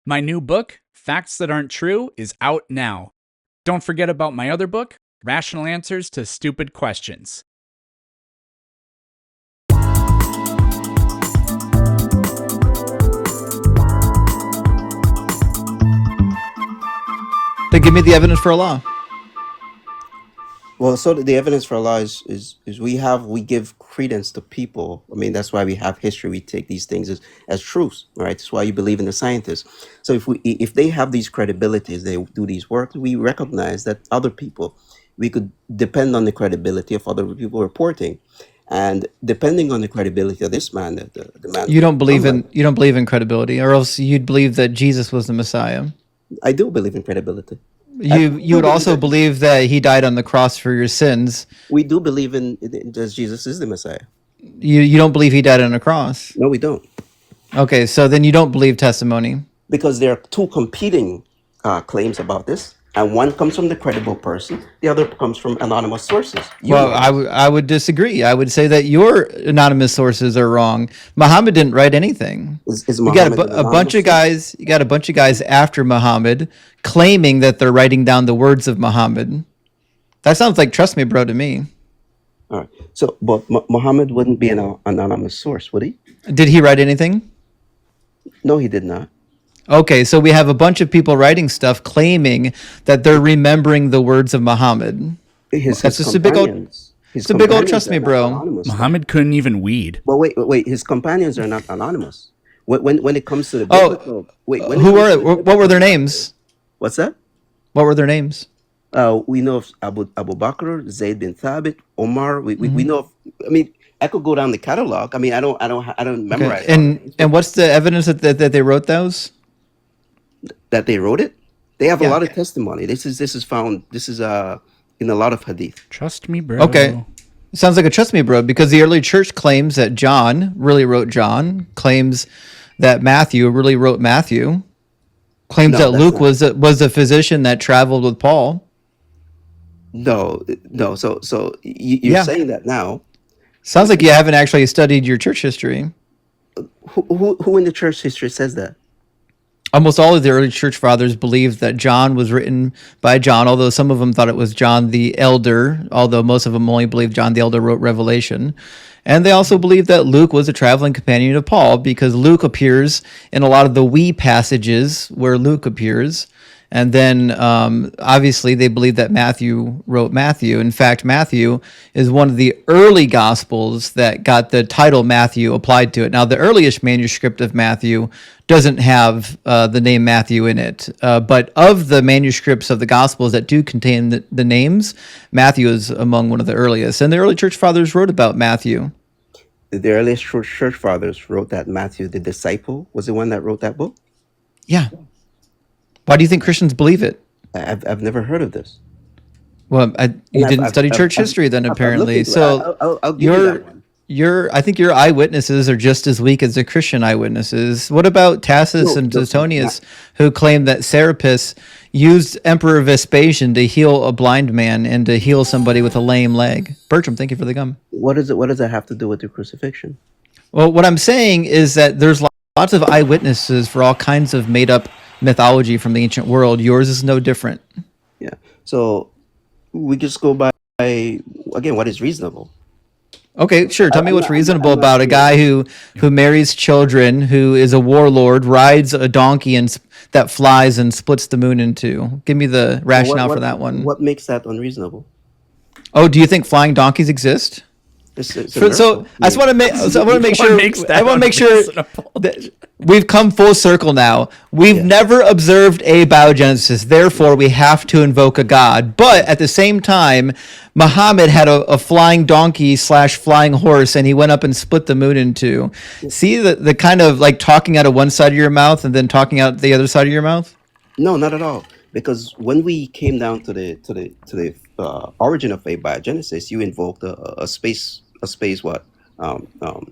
My new book, Facts That Aren't True, is out now. Don't forget about my other book, Rational Answers to Stupid Questions. Then give me the evidence for Allah. Well, so the evidence for Allah is we give credence to people. I mean, that's why we have history. We take these things as truths, right? That's why you believe in the scientists. So if they have these credibilities, they do these work, we recognize that other people, we could depend on the credibility of other people reporting, and depending on the credibility of this man, the man. You don't believe in credibility, or else you'd believe that Jesus was the Messiah. I do believe in credibility. You would also believe that he died on the cross for your sins. We do believe in that Jesus is the Messiah. You don't believe he died on a cross. No, we don't. Okay, so then you don't believe testimony. Because there are two competing claims about this, and one comes from the credible person, the other comes from anonymous sources. I would disagree. I would say that your anonymous sources are wrong. Muhammad didn't write anything. You got a bunch of guys. You got a bunch of guys after Muhammad claiming that they're writing down the words of Muhammad. That sounds like trust me, bro, to me. All right. So, but Muhammad wouldn't be an anonymous source, would he? Did he write anything? No, he did not. Okay, so we have a bunch of people writing stuff claiming that they're remembering the words of Muhammad. That's just a big old. It's a big old trust me, bro. Muhammad couldn't even weed. Well, wait. His companions are not anonymous. When it comes to the biblical, what were their names? What's that? What were their names? We know of Abu Bakr, Zayd bin Thabit, Omar. We know of. I mean, I could go down the catalog. I mean, I don't memorize. Okay. And what's the evidence that they wrote those? That they wrote it? They have a lot of testimony. This is found. This is in a lot of hadith. Trust me, bro. Okay. Sounds like a trust me, bro, because the early church claims that John really wrote John, claims that Matthew really wrote Matthew, claims that Luke was a physician that traveled with Paul. No. So you're saying that now. Sounds like you haven't actually studied your church history. Who in the church history says that? Almost all of the early church fathers believed that John was written by John, although some of them thought it was John the Elder, although most of them only believed John the Elder wrote Revelation. And they also believed that Luke was a traveling companion of Paul, because Luke appears in a lot of the we passages where Luke appears. And then, obviously, they believe that Matthew wrote Matthew. In fact, Matthew is one of the early Gospels that got the title Matthew applied to it. Now, the earliest manuscript of Matthew doesn't have the name Matthew in it. But of the manuscripts of the Gospels that do contain the names, Matthew is among one of the earliest. And the early church fathers wrote about Matthew. The earliest church fathers wrote that Matthew, the disciple, was the one that wrote that book? Yeah. Why do you think Christians believe it? I've never heard of this. Well, you didn't study church history then, apparently. So I'll give you that one. I think your eyewitnesses are just as weak as the Christian eyewitnesses. What about Tacitus and Suetonius, who claim that Serapis used Emperor Vespasian to heal a blind man and to heal somebody with a lame leg? Bertram, thank you for the gum. What does that have to do with the crucifixion? Well, what I'm saying is that there's lots of eyewitnesses for all kinds of made-up mythology from the ancient world. Yours is no different. Yeah. So we just go by, again, what is reasonable. Okay, sure. Tell me what's reasonable about a guy who marries children, who is a warlord, rides a donkey and that flies and splits the moon in two. Give me the rationale for that one. What makes that unreasonable? Oh, do you think flying donkeys exist? So I just want to make. I want to make sure. I want to make sure that we've come full circle now. We've never observed abiogenesis, therefore we have to invoke a god. But at the same time, Muhammad had a flying donkey / flying horse, and he went up and split the moon in two. See the kind of like talking out of one side of your mouth and then talking out the other side of your mouth? No, not at all. Because when we came down to the origin of abiogenesis, you invoked a space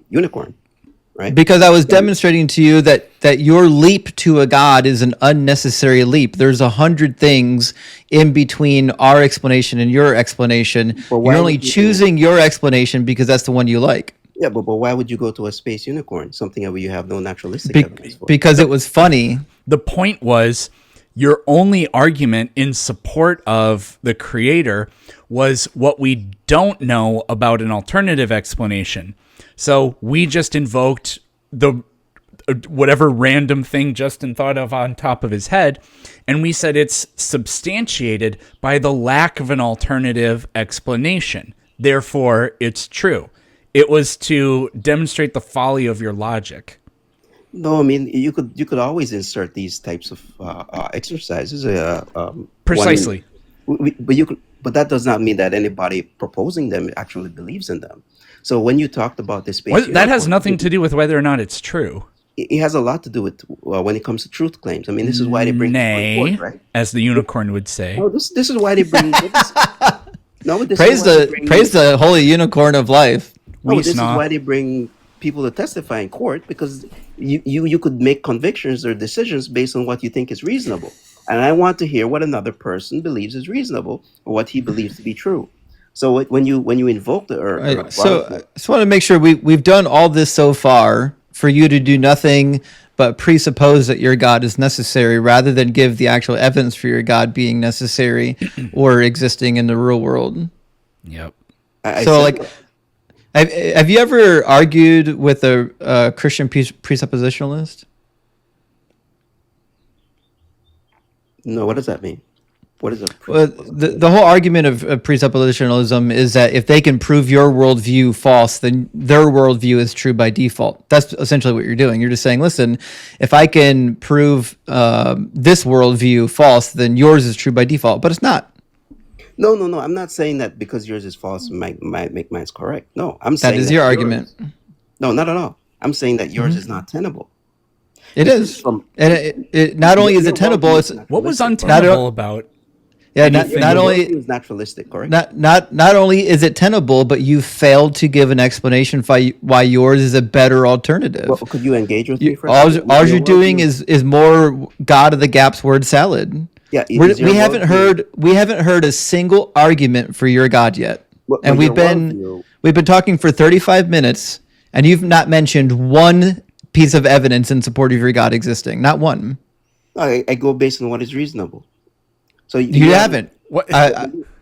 unicorn, right? Because I was demonstrating to you that your leap to a god is an unnecessary leap. There's 100 things in between our explanation and your explanation. You're only choosing your explanation because that's the one you like. Yeah, but why would you go to a space unicorn? Something that you have no naturalistic Be- evidence for. because it was funny. The point was your only argument in support of the creator was what we don't know about an alternative explanation. So we just invoked the whatever random thing Justin thought of on top of his head, and we said it's substantiated by the lack of an alternative explanation. Therefore, it's true. It was to demonstrate the folly of your logic. No, I mean you could always insert these types of exercises. Precisely. But that does not mean that anybody proposing them actually believes in them. So when you talked about this space, That has nothing to do with whether or not it's true. it has a lot to do with when it comes to truth claims. I mean, this is why they bring people Nay, in court, right? as the unicorn would say. No, this is why they bring. No, this Praise is why they the bring, praise the holy unicorn of life. No, We this is snot. why they bring people to testify in court, because you could make convictions or decisions based on what you think is reasonable. And I want to hear what another person believes is reasonable or what he believes to be true. So when you invoke the Right. So I just want to make sure we've done all this so far for you to do nothing but presuppose that your God is necessary rather than give the actual evidence for your God being necessary or existing in the real world. Yep. I So, said- like, have you ever argued with a Christian presuppositionalist? no, what does that mean? What is a Well, the whole argument of presuppositionalism is that if they can prove your worldview false, then their worldview is true by default. That's essentially what you're doing. You're just saying, listen, if I can prove this worldview false, then yours is true by default. But it's not. No. I'm not saying that because yours is false might make mine's correct. No, I'm That saying is your yours- argument. No, not at all. I'm saying that yours is not tenable. It is. From- And it not only is Your it tenable, worldview it's is What was naturalistic, Not untenable about? yeah. correct? Not Your only worldview is naturalistic, correct? not only is it tenable, but you failed to give an explanation why yours is a better alternative. Well, could you engage with me for a All second? all Your you're doing worldview- is more God of the gaps word salad. Yeah, We haven't heard a single argument for your God yet, and we've been talking for 35 minutes, and you've not mentioned one piece of evidence in support of your God existing. Not one. I go based on what is reasonable. So You haven't. What?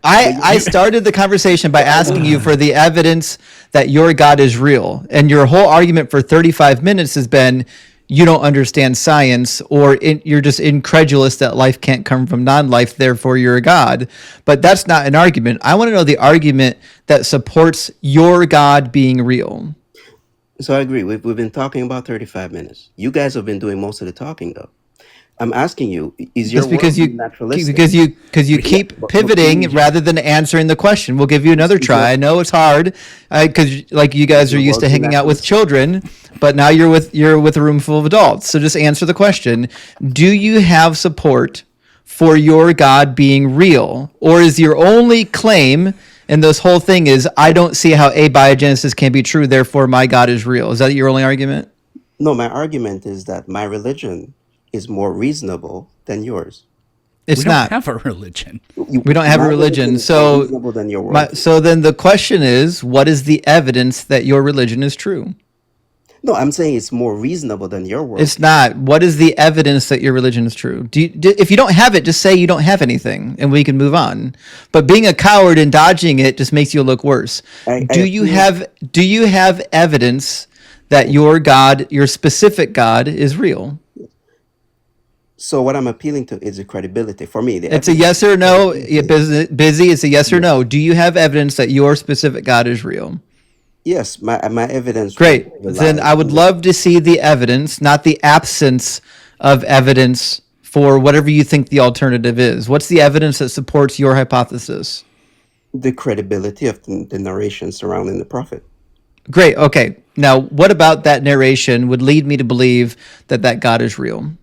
I started the conversation by asking you for the evidence that your God is real, and your whole argument for 35 minutes has been you don't understand science, or you're just incredulous that life can't come from non-life, therefore you're a God. But that's not an argument. I want to know the argument that supports your God being real. So I agree. We've been talking about 35 minutes. You guys have been doing most of the talking, though. I'm asking you: is your Just because worldview you naturalistic? because you keep but pivoting please- rather than answering the question. We'll give you another try. I know it's hard because like you guys are your used to worldview hanging out with naturalistic? children, but now you're with a room full of adults. So just answer the question: do you have support for your God being real, or is your only claim in this whole thing is I don't see how abiogenesis can be true, therefore my God is real? Is that your only argument? No, my argument is that my religion is more reasonable than yours. It's We don't not. have a religion. We don't have a My religion, is more so reasonable than your worldview. so then the question is, what is the evidence that your religion is true? No, I'm saying it's more reasonable than your world. It's not. What is the evidence that your religion is true? If you don't have it, just say you don't have anything, and we can move on. But being a coward and dodging it just makes you look worse. Do you have evidence that your God, your specific God, is real? So what I'm appealing to is the credibility. For me, It's a yes or no. Busy. It's a yes or no. Do you have evidence that your specific God is real? Yes, my evidence. Great. relies Then I would on- love to see the evidence, not the absence of evidence for whatever you think the alternative is. What's the evidence that supports your hypothesis? the credibility of the narration surrounding the prophet. Great. Okay. Now, what about that narration would lead me to believe that that God is real?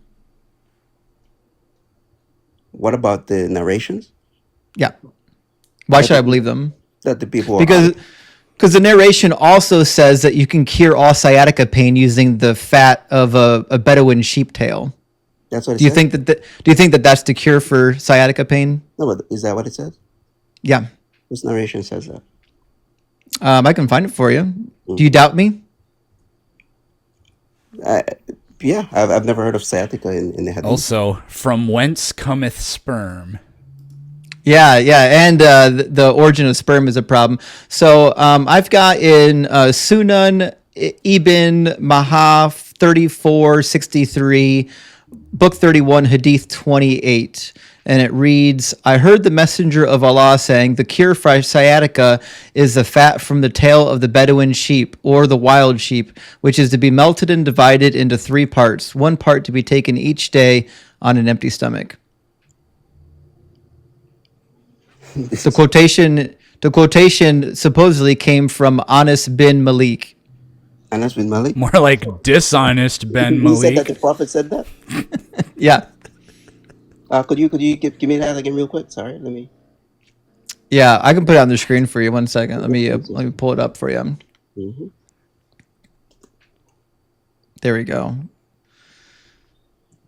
What about the narrations Yeah. Why should I believe them? that the people are Because the narration also says that you can cure all sciatica pain using the fat of a Bedouin sheep tail. That's what it Do you says? think do you think that that's the cure for sciatica pain? No, but is that what it says? Yeah. This narration says that. I can find it for you. Do you doubt me? Yeah, I've never heard of sciatica in the hadith. Also, from whence cometh sperm? Yeah, and the origin of sperm is a problem. So I've got in Sunan Ibn Maha 3463, Book 31, Hadith 28. And it reads, I heard the messenger of Allah saying, the cure for sciatica is the fat from the tail of the Bedouin sheep or the wild sheep, which is to be melted and divided into 3 parts, 1 part to be taken each day on an empty stomach. The quotation supposedly came from Anas bin Malik. Anas bin Malik? More like dishonest Ben He said that Malik. the Prophet said that? Yeah. Could you give me that again real quick? Sorry, let me. Yeah, I can put it on the screen for you. 1 second. Let me pull it up for you. Mm-hmm. There we go.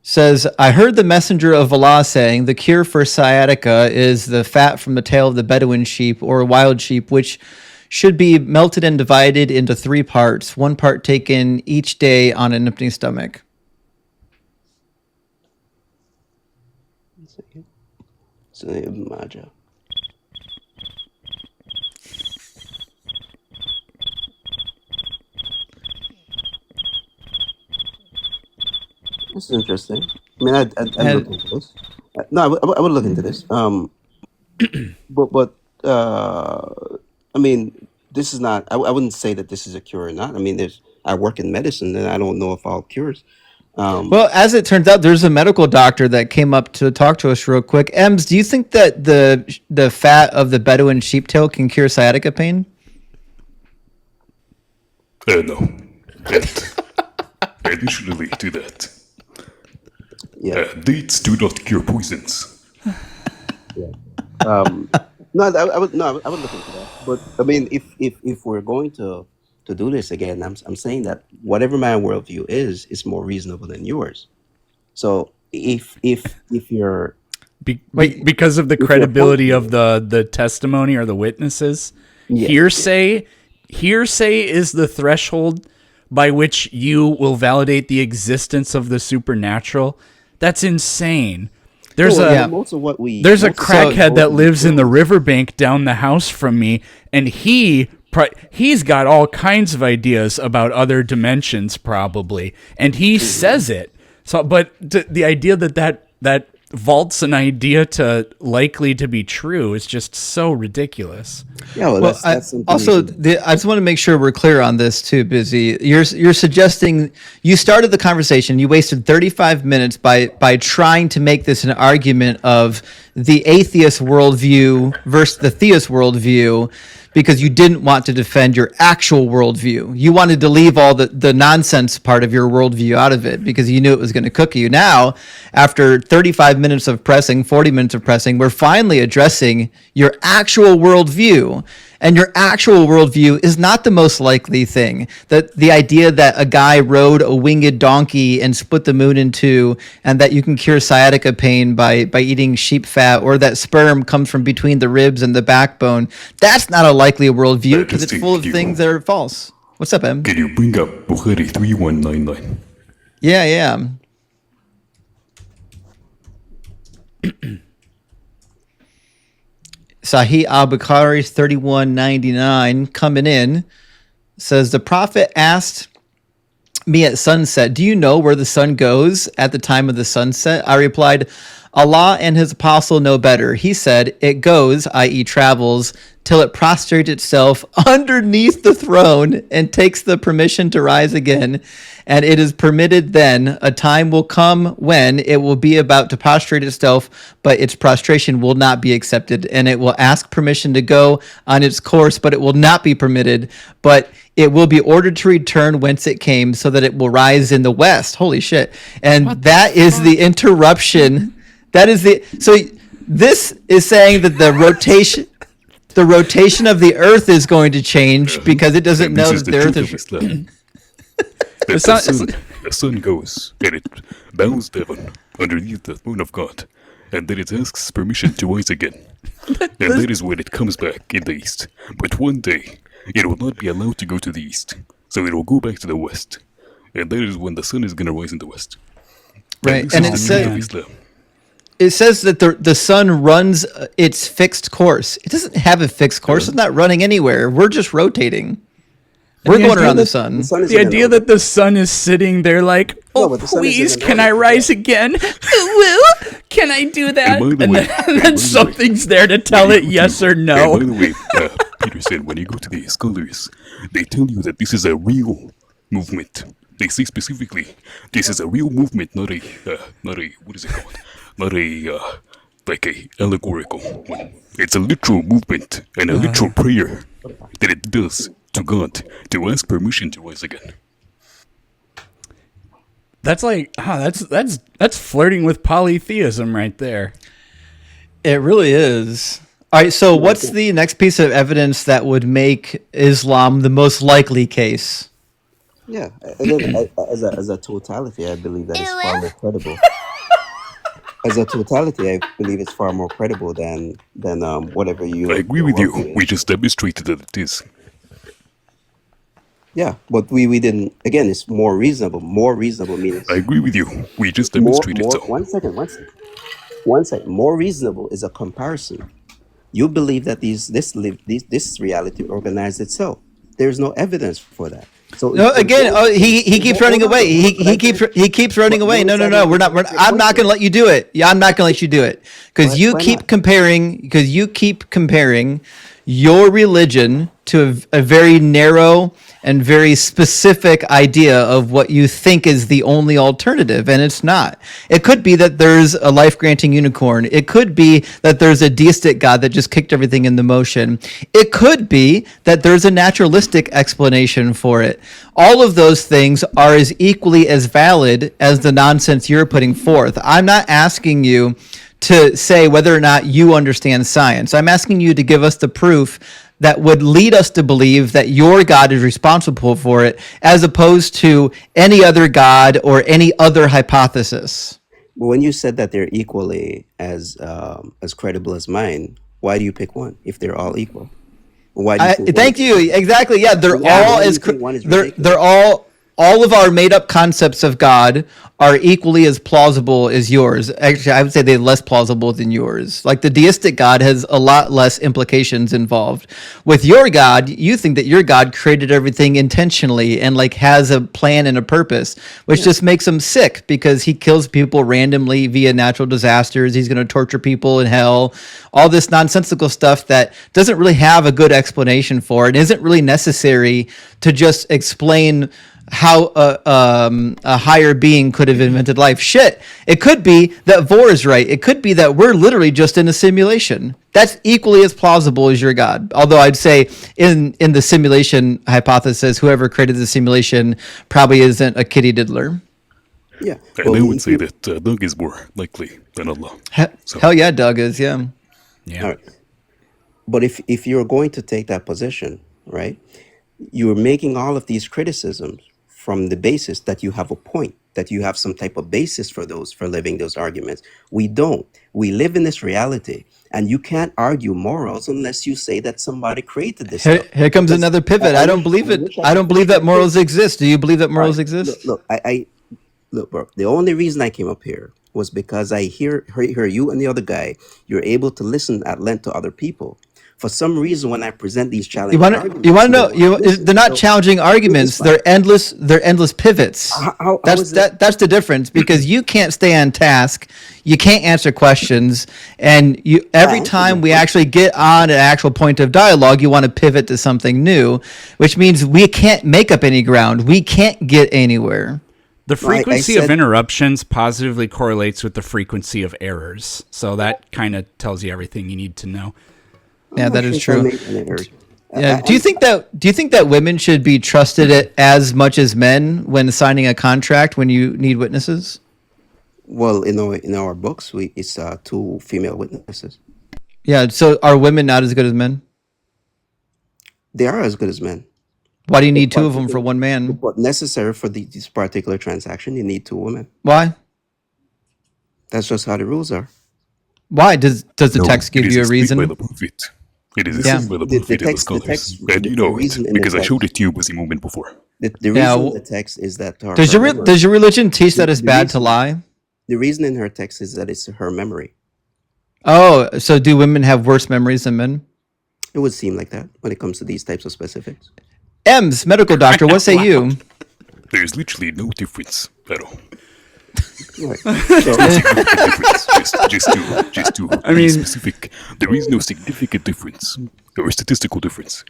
Says, I heard the messenger of Allah saying, the cure for sciatica is the fat from the tail of the Bedouin sheep or wild sheep, which should be melted and divided into 3 parts, 1 part taken each day on an empty stomach. So Ibn Majah. This is interesting. I mean, I'd look into this. No, I would look into this. But I mean, this is not. I wouldn't say that this is a cure or not. I mean, I work in medicine, and I don't know if all cures. Well, as it turns out, there's a medical doctor that came up to talk to us real quick. Ems, do you think that the fat of the Bedouin sheep tail can cure sciatica pain? No. Additionally to that, Yeah. dates do not cure poisons. Yeah. No, I would look into that. But I mean, if we're going to do this again, I'm saying that whatever my worldview is more reasonable than yours. So if you're Because of the credibility of the testimony or the witnesses, hearsay is the threshold by which you will validate the existence of the supernatural. That's insane. There's most of what we there's a crackhead that lives in the riverbank down the house from me, and he's got all kinds of ideas about other dimensions, probably, and he says it. So, but the idea that vaults an idea to likely to be true is just so ridiculous. Yeah, well, that's something also, I just want to make sure we're clear on this too, Busy. You're suggesting you started the conversation. You wasted 35 minutes by trying to make this an argument of the atheist worldview versus the theist worldview, because you didn't want to defend your actual worldview. You wanted to leave all the nonsense part of your worldview out of it because you knew it was going to cook you. Now, after 35 minutes of pressing, 40 minutes of pressing, we're finally addressing your actual worldview. And your actual worldview is not the most likely thing. That the idea that a guy rode a winged donkey and split the moon in 2, and that you can cure sciatica pain by eating sheep fat, or that sperm comes from between the ribs and the backbone, that's not a likely worldview because it's full of things that are false. What's up, Em? Can you bring up Bukhari 3199? Yeah. Sahih al-Bukhari 3199 coming in says, the Prophet asked me at sunset, do you know where the sun goes at the time of the sunset? I replied, Allah and his apostle know better. He said, it goes, i.e. travels, till it prostrates itself underneath the throne and takes the permission to rise again. And it is permitted then. A time will come when it will be about to prostrate itself, but its prostration will not be accepted. And it will ask permission to go on its course, but it will not be permitted. But it will be ordered to return whence it came, so that it will rise in the west. Holy shit. And that is the interruption. So this is saying that the rotation of the earth is going to change because it doesn't know that the earth is. The sun goes and it bows down underneath the throne of God, and then it asks permission to rise again. And that is when it comes back in the east. But one day, it will not be allowed to go to the east. So it will go back to the west. And that is when the sun is going to rise in the west. Right. This And is the truth of Islam. it says that the sun runs its fixed course. It doesn't have a fixed course. It's not running anywhere. We're just rotating. We're the going idea around the that sun. The sun is The in an idea orbit. that the sun is sitting there like, No, oh, but the sun is in please, an can I orbit, rise again? Woo, can I do that? by the And way- then something's there to tell it yes or And no. by the way, Peterson, when you go to the scholars, they tell you that this is a real movement. They say specifically, this is a real movement, not a what is it called? Not a, like a allegorical one. It's a literal movement and a literal prayer that it does to God to ask permission to rise again. That's like, that's flirting with polytheism right there. It really is. All right. So, what's the next piece of evidence that would make Islam the most likely case? Yeah, again, as a totality, I believe that it's far more credible. As a totality, I believe it's far more credible than whatever you. I agree with you. We just demonstrated that it is. Yeah, but we didn't. Again, it's more reasonable. More reasonable means I agree with you. We just more. demonstrated so. One second. One second. More reasonable is a comparison. You believe that this reality organized itself. There's no evidence for that. So No, again, he keeps running away. He keeps running away. No. I'm not going to let you do it. Yeah, I'm not going to let you do it because you keep comparing your religion to a very narrow and very specific idea of what you think is the only alternative, and it's not. It could be that there's a life-granting unicorn. It could be that there's a deistic God that just kicked everything into motion. It could be that there's a naturalistic explanation for it. All of those things are as equally as valid as the nonsense you're putting forth. I'm not asking you to say whether or not you understand science. I'm asking you to give us the proof that would lead us to believe that your God is responsible for it, as opposed to any other God or any other hypothesis. But when you said that they're equally as credible as mine, why do you pick one if they're all equal? Why do you think Thank you. Exactly. Yeah, they're Yeah, all why do you as think one is they're ridiculous? all of our made up concepts of God are equally as plausible as yours. Actually, I would say they're less plausible than yours. Like the deistic God has a lot less implications involved. With your God, you think that your God created everything intentionally and like has a plan and a purpose, which just makes him sick because he kills people randomly via natural disasters. He's going to torture people in hell. All this nonsensical stuff that doesn't really have a good explanation for it. Isn't really necessary to just explain how a higher being could have invented life. Shit, it could be that Vor is right. It could be that we're literally just in a simulation. That's equally as plausible as your God. Although I'd say in the simulation hypothesis, whoever created the simulation probably isn't a kitty diddler. Yeah. And I would say that Doug is more likely than Allah. Hell yeah, Doug is, yeah. Yeah. All right. But if you're going to take that position, right, you're making all of these criticisms from the basis that you have a point, that you have some type of basis for living those arguments. We don't. We live in this reality, and you can't argue morals unless you say that somebody created this stuff. Here comes Because another pivot. I don't believe it. I don't believe that morals exist. Do you believe that morals exist? Look, look, bro. The only reason I came up here was because I hear you and the other guy. You're able to listen at length to other people. For some reason, when I present these challenging arguments, You want to know? don't listen. They're not So, challenging arguments. fine. They're endless. They're endless pivots. How is it? That's the difference because you can't stay on task. You can't answer questions, and every answered time them. we actually get on an actual point of dialogue, you want to pivot to something new, which means we can't make up any ground. We can't get anywhere. The No, I frequency of said- interruptions positively correlates with the frequency of errors. So that kind of tells you everything you need to know. Yeah, that is true. Yeah. Yeah. Do you think that women should be trusted as much as men when signing a contract when you need witnesses? Well, in our books, it's 2 female witnesses. Yeah. So are women not as good as men? They are as good as men, Why do you need two of them for one man? but necessary for this particular transaction, you need 2 women. Why? That's just how the rules are. Why does the No, text it give is you a explained by reason? the Prophet. It is Yeah. assumed by the The prophet and the text, scholars. And you know it, reason in the because I text, showed it to you a moment before. the Yeah, reason in well, the text is that her, Does her your memory. does your religion teach that it's The bad to reason, lie? the reason in her text is that it's her memory. Oh, so do women have worse memories than men? It would seem like that when it comes to these types of specifics. Ems, medical doctor, what say you? There's literally no difference at all. Right. Difference. Just to I be mean- specific, there is no significant difference or statistical difference.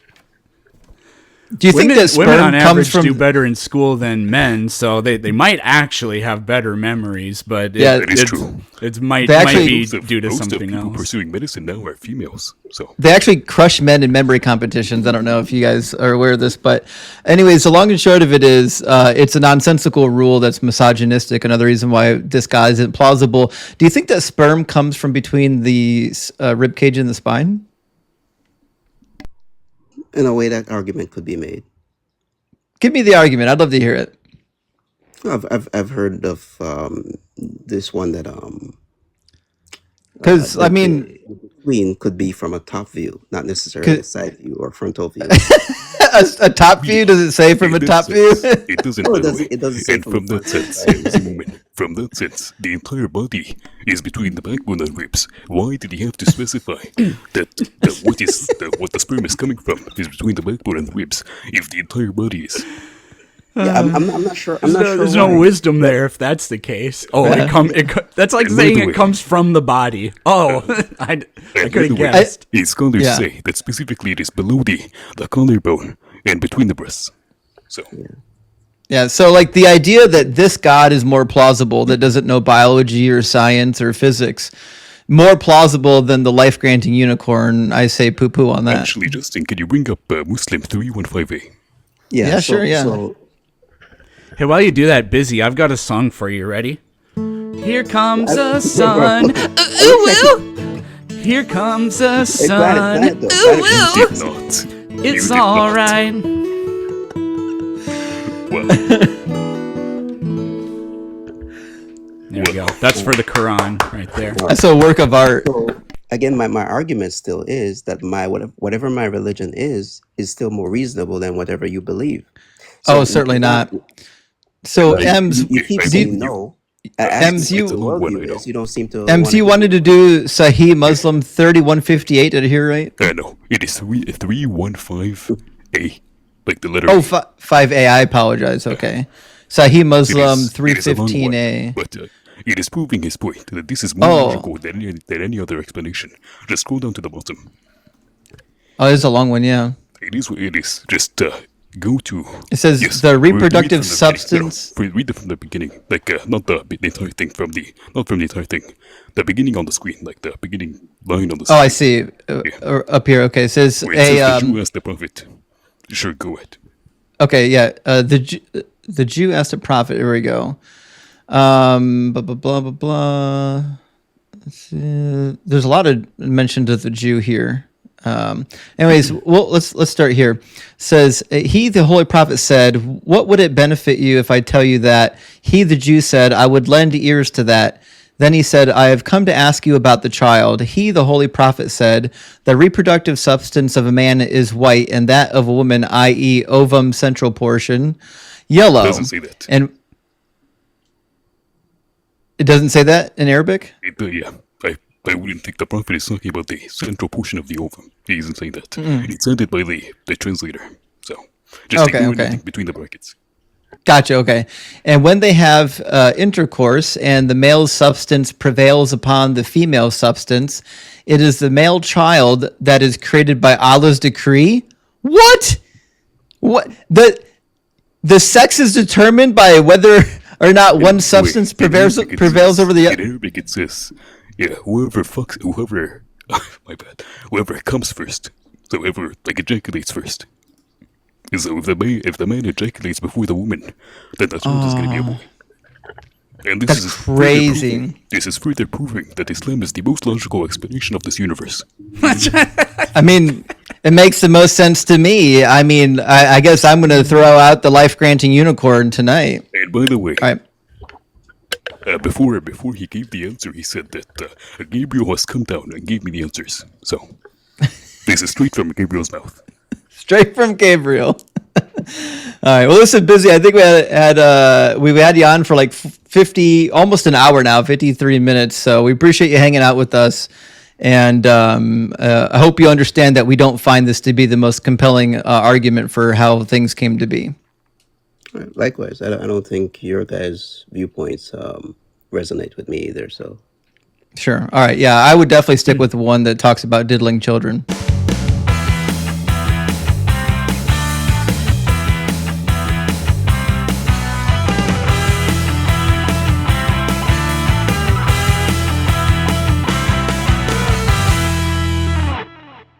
Do you think Women, that women on sperm comes average do from? better in school than men, so they might actually have better memories, but Yeah, That is true. it might They actually- be Most of- due to most of something people else. pursuing medicine now are females. So They actually crush men in memory competitions. I don't know if you guys are aware of this, but anyways, the long and short of it is, it's a nonsensical rule that's misogynistic. Another reason why this guy isn't plausible. Do you think that sperm comes from between the rib cage and the spine? In a way, that argument could be made. Give me the argument. I'd love to hear it. I've heard of this one that Because I that mean, the queen could be from a top view, not necessarily a Could- side view or frontal view. a top view. Does it say from a in that top view? sense, it doesn't. No, by it the doesn't- way. it doesn't say And from from the that front. sense, just a moment. From that sense, the entire body is between the backbone and ribs. Why did he have to specify that what the sperm is coming from is between the backbone and ribs if the entire body is? Yeah, I'm not sure. I'm not sure. There's why. no wisdom there if that's the case. Oh, that's like And by saying the it way- comes from the body. Oh, I And could by have the way, guessed. scholars Yeah. say that specifically it is below the collarbone and between the breasts. So Yeah, so like the idea that this God is more plausible, that doesn't know biology or science or physics, more plausible than the life-granting unicorn, I say poo-poo on that. actually, Justin, can you bring up Muslim 315A? Yeah, sure, yeah. So Hey, while you do that, Busy, I've got a song for you. Ready? Here comes the sun. Here comes the sun. Granted, though, Did not. You It's did not. alright. Well, There we go. That's for the Quran right there. That's a work of art. So again, my argument still is that whatever my religion is still more reasonable than whatever you believe. Oh, certainly not. So, Like, Ems, You keep I saying believe you. no. Ems, you- As It's a long one, I worldview know. is, you don't seem to. Ems, wanna you wanted to do Sahih Muslim 3158. Did I hear right? no, it is 315A, like the letter. Oh, A. 5A. I apologize. Okay. Sahih It Muslim is- it is a long one, 315A. But it is proving his point that this is more Oh. logical than any other explanation. Just scroll down to the bottom. Oh, this is a long one, yeah. It is what it is. Just go to. It says Yes, the read reproductive from the beginning. substance. No, read it from the beginning, like not the entire thing not from the entire thing, the beginning on the screen, like the beginning line on the Oh, screen. I see. Yeah. Up here. Okay. It says Where it says a. the Jew asked the prophet. Sure, go ahead. Okay, yeah. The Jew asked a prophet. Here we go. Blah blah blah blah blah. Let's see. There's a lot of mention of the Jew here. Anyways, well, let's start here. Says he, the holy prophet, said, "What would it benefit you if I tell you that?" He, the Jew, said, "I would lend ears to that." Then he said, "I have come to ask you about the child." He, the holy prophet, said, "The reproductive substance of a man is white, and that of a woman, i.e., ovum central portion, yellow." Doesn't say that. And it doesn't say that in Arabic? Yeah, I wouldn't think the prophet is talking about the central portion of the ovum. He isn't saying that. Mm. It's added by the translator. So just Okay, ignore okay. anything between the brackets. Gotcha. Okay. And when they have intercourse and the male substance prevails upon the female substance, it is the male child that is created by Allah's decree. What? What? The sex is determined by whether or not one Wait, substance in prevails Arabic it prevails says- over the In other. Arabic it says, yeah, whoever my bad, whoever comes first, so whoever like ejaculates first. So if the man ejaculates before the woman, then the child is going to be a boy. And this That's is crazy. This is further proving that Islam is the most logical explanation of this universe. I mean, it makes the most sense to me. I mean, I guess I'm going to throw out the life granting unicorn tonight. And by the way, All right. before he gave the answer, he said that Gabriel has come down and gave me the answers. So This is straight from Gabriel's mouth. Straight from Gabriel. All right. Well, listen, busy. I think we had you on for like 50, almost an hour now, 53 minutes. So we appreciate you hanging out with us. And I hope you understand that we don't find this to be the most compelling argument for how things came to be. Likewise, I don't think your guys' viewpoints resonate with me either. So sure. All right. Yeah, I would definitely stick with the one that talks about diddling children.